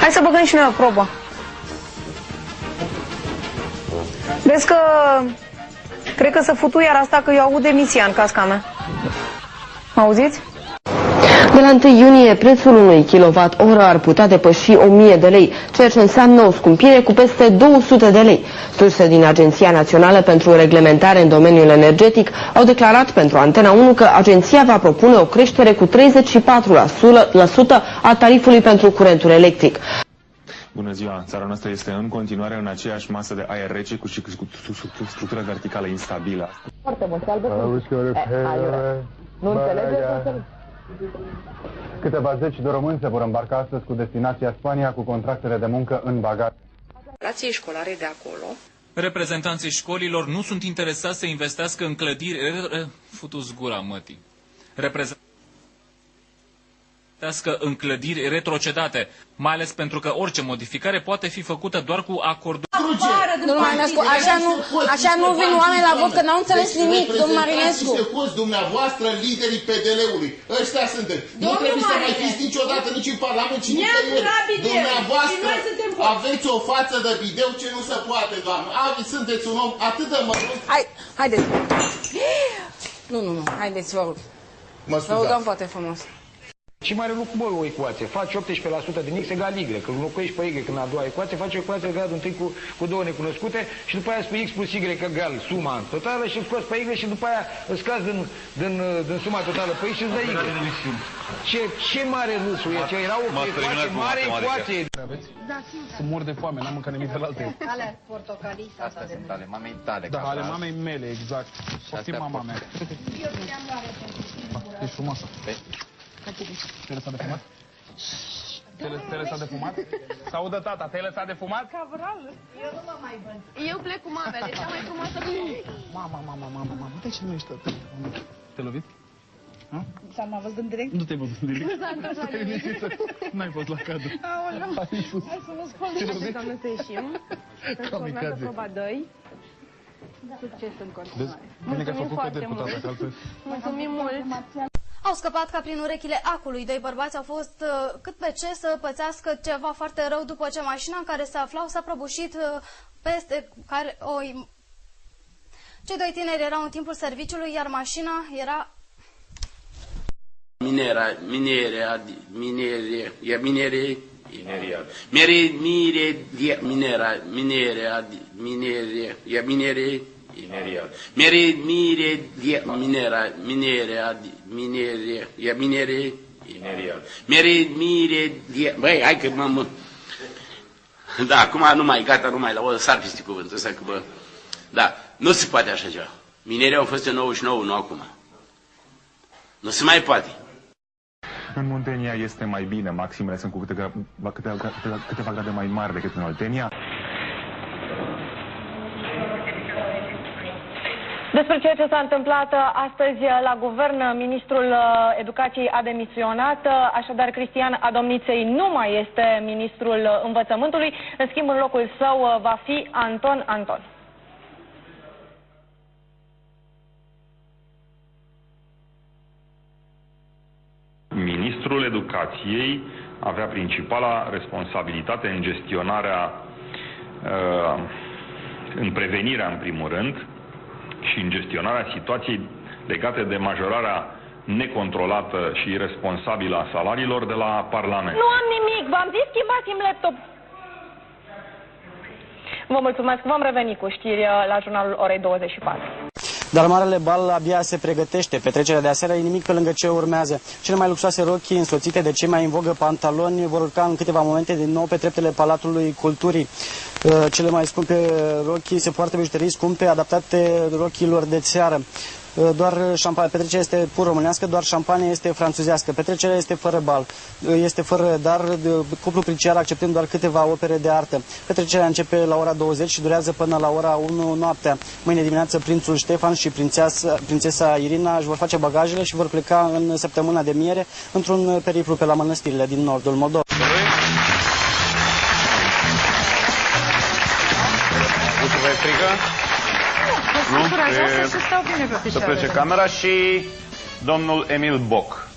Hai să băgăm și noi o probă. Vezi că... Cred că să futu iar asta, că eu aud emisia în casca mea. Auziți? De la 1 iunie, prețul unui kilowatt-oră ar putea depăși 1000 de lei, ceea ce înseamnă o scumpire cu peste 200 de lei. Surse din Agenția Națională pentru Reglementare în domeniul energetic au declarat pentru Antena 1 că agenția va propune o creștere cu 34% a tarifului pentru curentul electric. Bună ziua! Țara noastră este în continuare în aceeași masă de aer rece cu structură verticală instabilă. Foarte mult, nu înțelegeți? Câteva zeci de români se vor îmbarca astăzi cu destinația Spania cu contractele de muncă în bagaj. Populației școlare de acolo. Reprezentanții școlilor nu sunt interesați să investească în clădiri... Futu-ți gura, mătii. În clădiri retrocedate, mai ales pentru că orice modificare poate fi făcută doar cu acordul. Așa nu vin oameni la vot, că n-au înțeles nimic, domnul Marinescu. Niște cozi dumneavoastră, liderii PDL-ului. Ăștia sunteți. Nu trebuie să mai fiți niciodată nici în Parlament, ci nicăieri. Dumneavoastră aveți o față de bideu ce nu se poate, doamnă. Sunteți un om atât de mărunt. Haideți. Nu, haideți, vă rog. Vă rugăm foarte frumos. Și mai are lucru, bă, o ecuație. Faci 18% din X egal Y. Când înlocuiești pe Y în a doua ecuație, faci o ecuație gradul întâi cu două necunoscute și după aia spui X plus Y egal suma totală și îl scoți pe Y și după aia îl scazi din suma totală pe X și îți dă Y. Ce mare râsul e? Era o ecuație, mare ecuație. Da, să mor de foame, n-am mâncat nimic de la alte. Alea portocalii. Astea sunt ale mamei tale. Da, ale mamei mele, exact. Poftim mama mea. Ești frumoasă. Te-ai lăsat de fumat? Te-ai lăsat de fumat? S-audă tata, te-ai lăsat de fumat? Cabral, eu nu mă mai văd. Eu plec cu mamele, cea mai frumoasă cu mine. Mama, uite ce nu ești tătă. Te-ai lovit? S-a mai văzut în direct? Nu te-ai văzut în direct? Nu s-a întâmplat nimic. N-ai fost la cadru. Aoleu. Hai să nu scondem. Doamne, să ieșim. Să urmează proba 2. Succes în continuare. Mulțumim foarte mult. Mulțumim mult. Au scăpat ca prin urechile acului. Doi bărbați au fost cât pe ce să pățească ceva foarte rău după ce mașina în care se aflau s-a prăbușit peste care Cei doi tineri erau în timpul serviciului, iar mașina era... Băi, hai că mă... Da, acum nu mai, gata, nu mai, la o sar peste cuvântul ăsta, că bă... Da, nu se poate așa ceva. Minerii au fost în 99, nu acum. Nu se mai poate. În Muntenia este mai bine, maximele sunt cu câteva grade mai mari decât în Oltenia. Despre ceea ce s-a întâmplat astăzi la guvern, ministrul Educației a demisionat, așadar Cristian Adomniței nu mai este ministrul învățământului, în schimb în locul său va fi Anton Anton. Ministrul Educației avea principala responsabilitate în gestionarea, în prevenirea în primul rând, și în gestionarea situației legate de majorarea necontrolată și irresponsabilă a salariilor de la Parlament. Nu am nimic, v-am zis, schimbați-mi laptop. Vă mulțumesc, vom reveni cu știri la jurnalul orei 24. Dar marele bal abia se pregătește. Petrecerea de aseară e nimic pe lângă ce urmează. Cele mai luxoase rochii însoțite de cei mai în vogă pantaloni vor urca în câteva momente din nou pe treptele Palatului Culturii. Cele mai scumpe rochii se poartă bijuterii scumpe adaptate rochilor de țeară. Doar petrecerea este pur românească, doar șampania este franțuzească. Petrecerea este fără bal, este fără dar, cuplul princiar acceptând doar câteva opere de artă. Petrecerea începe la ora 20 și durează până la ora 1 noaptea. Mâine dimineață prințul Ștefan și prințesa Irina își vor face bagajele și vor pleca în săptămâna de miere într-un periplu pe la mănăstirile din nordul Moldovei. Să plece camera și domnul Emil Boc.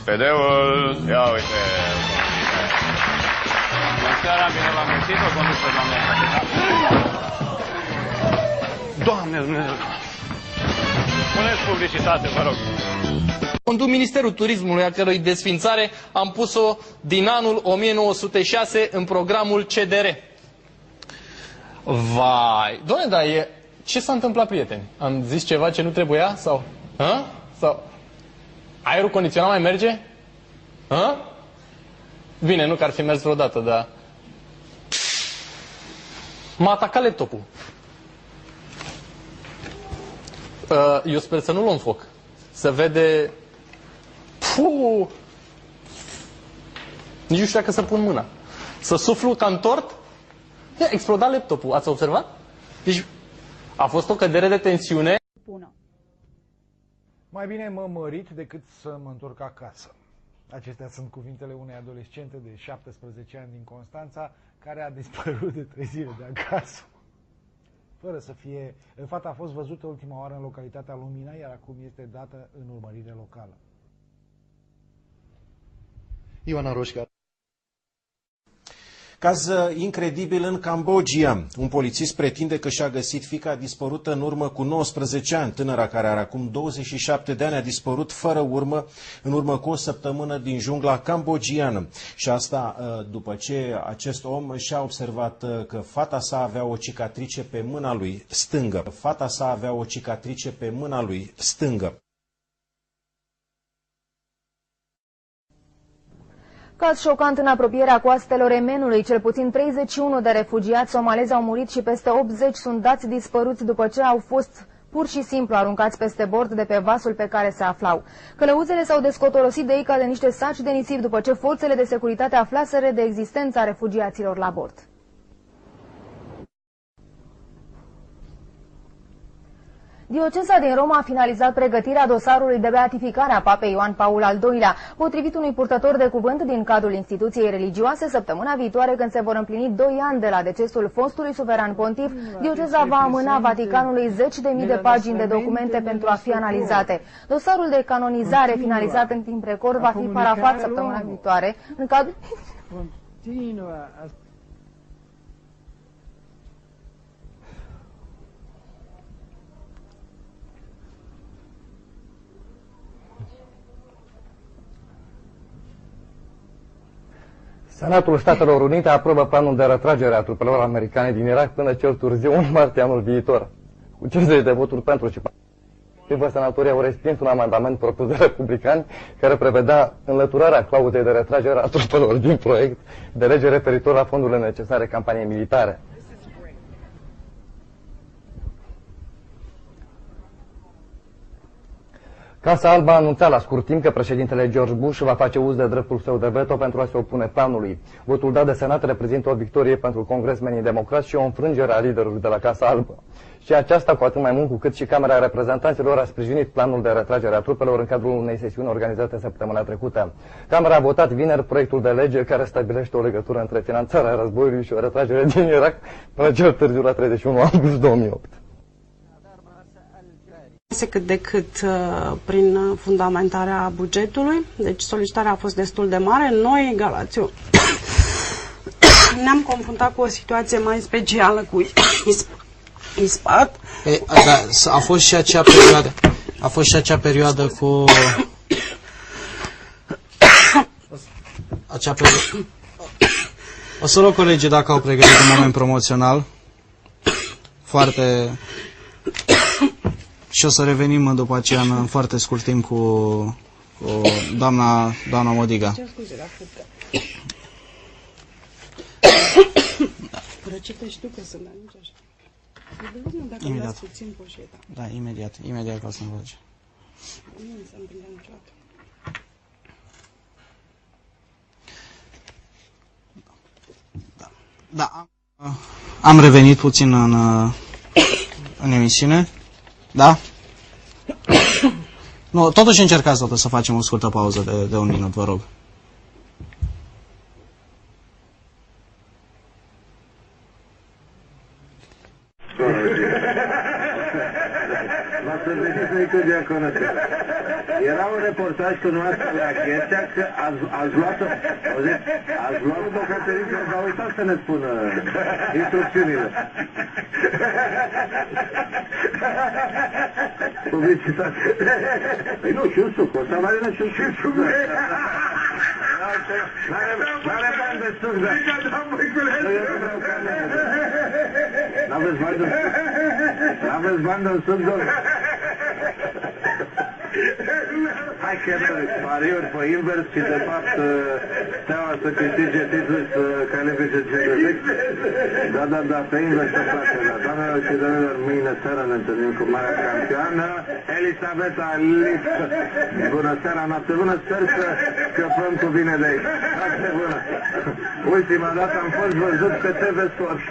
PD-ul, ia uite. seara, bine v-am găsit, o conduc pe doamne. Doamne Dumnezeu! Puneți publicitate, vă rog. Conduc Ministerul Turismului, a cărui desfințare am pus-o din anul 1906 în programul CDR. Vai! Doamne, dar ce s-a întâmplat, prieteni? Am zis ceva ce nu trebuia? Sau? Hă? Sau? Aerul condiționat mai merge? Hă? Bine, nu că ar fi mers vreodată, dar... M-a atacat laptopul. Eu sper să nu luăm foc. Se vede... Puh! Nici nu știu dacă să pun mâna. Să suflu ca în tort? Ia, exploda laptopul. Ați observat? Deci a fost o cădere de tensiune. Mai bine mă mărit decât să mă întorc acasă. Acestea sunt cuvintele unei adolescente de 17 ani din Constanța, care a dispărut de 3 zile de acasă. Fără să fie... Fata a fost văzută ultima oară în localitatea Lumina, iar acum este dată în urmărire locală. Ioana Roșca. Caz incredibil în Cambodgia. Un polițist pretinde că și-a găsit fiica dispărută în urmă cu 19 ani. Tânăra, care are acum 27 de ani, a dispărut fără urmă în urmă cu o săptămână din jungla cambodgiană. Și asta după ce acest om și-a observat că fata sa avea o cicatrice pe mâna lui stângă. Fata sa avea o cicatrice pe mâna lui stângă. Caz șocant în apropierea coastelor Yemenului. Cel puțin 31 de refugiați somalezi au murit și peste 80 sunt dați dispăruți după ce au fost pur și simplu aruncați peste bord de pe vasul pe care se aflau. Călăuzele s-au descotorosit de ei ca de niște saci de nisip după ce forțele de securitate aflaseră de existența refugiaților la bord. Dioceza din Roma a finalizat pregătirea dosarului de beatificare a Papei Ioan Paul al II-lea. Potrivit unui purtător de cuvânt din cadrul instituției religioase, săptămâna viitoare, când se vor împlini 2 ani de la decesul fostului suveran pontif, dioceza va amâna Vaticanului 10.000 de pagini de documente pentru a fi analizate. Dosarul de canonizare finalizat în timp record va fi parafat săptămâna viitoare în cadrul... Senatul Statelor Unite aprobă planul de retragere a trupelor americane din Irak până cel târziu în martie anul viitor. Cu 50 de voturi pentru și senatorii au respins un amendament propus de republicani care prevedea înlăturarea clauzei de retragere a trupelor din proiect de lege referitor la fondurile necesare campaniei militare. Casa Albă a anunțat la scurt timp că președintele George Bush va face uz de dreptul său de veto pentru a se opune planului. Votul dat de Senat reprezintă o victorie pentru congresmenii democrați și o înfrângere a liderului de la Casa Albă. Și aceasta cu atât mai mult cu cât și Camera Reprezentanților a sprijinit planul de retragere a trupelor în cadrul unei sesiuni organizate săptămâna trecută. Camera a votat vineri proiectul de lege care stabilește o legătură între finanțarea războiului și o retragere din Irak până cel târziu la 31 august 2008. Cât de cât prin fundamentarea bugetului, deci solicitarea a fost destul de mare. Noi, Galațiu, ne-am confruntat cu o situație mai specială cu ISPAT. A fost și acea perioadă. A fost și acea perioadă cu acea perioadă. O să rog colegii dacă au pregătit un moment promoțional foarte. Și o să revenim după aceea în foarte scurt timp cu doamna Modiga. Ce scuze, la fătă. Răcetă și tu că sunt, dar nici așa. Dacă imediat. Puțin poșeta. Da, imediat ca să-mi văd. Nu se împingea niciodată. Da. Am revenit puțin în emisiune. Da? Nu, totuși încercați să facem o scurtă pauză de 1 minut, vă rog. V-a survenit Nicu Diaconescu. Era un reportaj cu noastră la Ghețea că ați luat-o, ați luat-o Caterinca, v-a uitat să ne spună instrucțiunile. Publicitate. Păi nu, și un suc, o să avarină și un suc. N-are bani de suc, da. N-aveți bani de suc? N-aveți bani de suc, domnule? Hai că pariuri pe invers și de fapt Steaua să câștige titlul să califice CFX. Da, pe invers să place. Doamnelor și domnilor, mâine seara ne întâlnim cu marea campioană Elisabeta Lips. Bună seara, noapte bună, sper să scăpăm cu bine de aici. Noapte bună. Ultima dată am fost văzut pe TV Sport.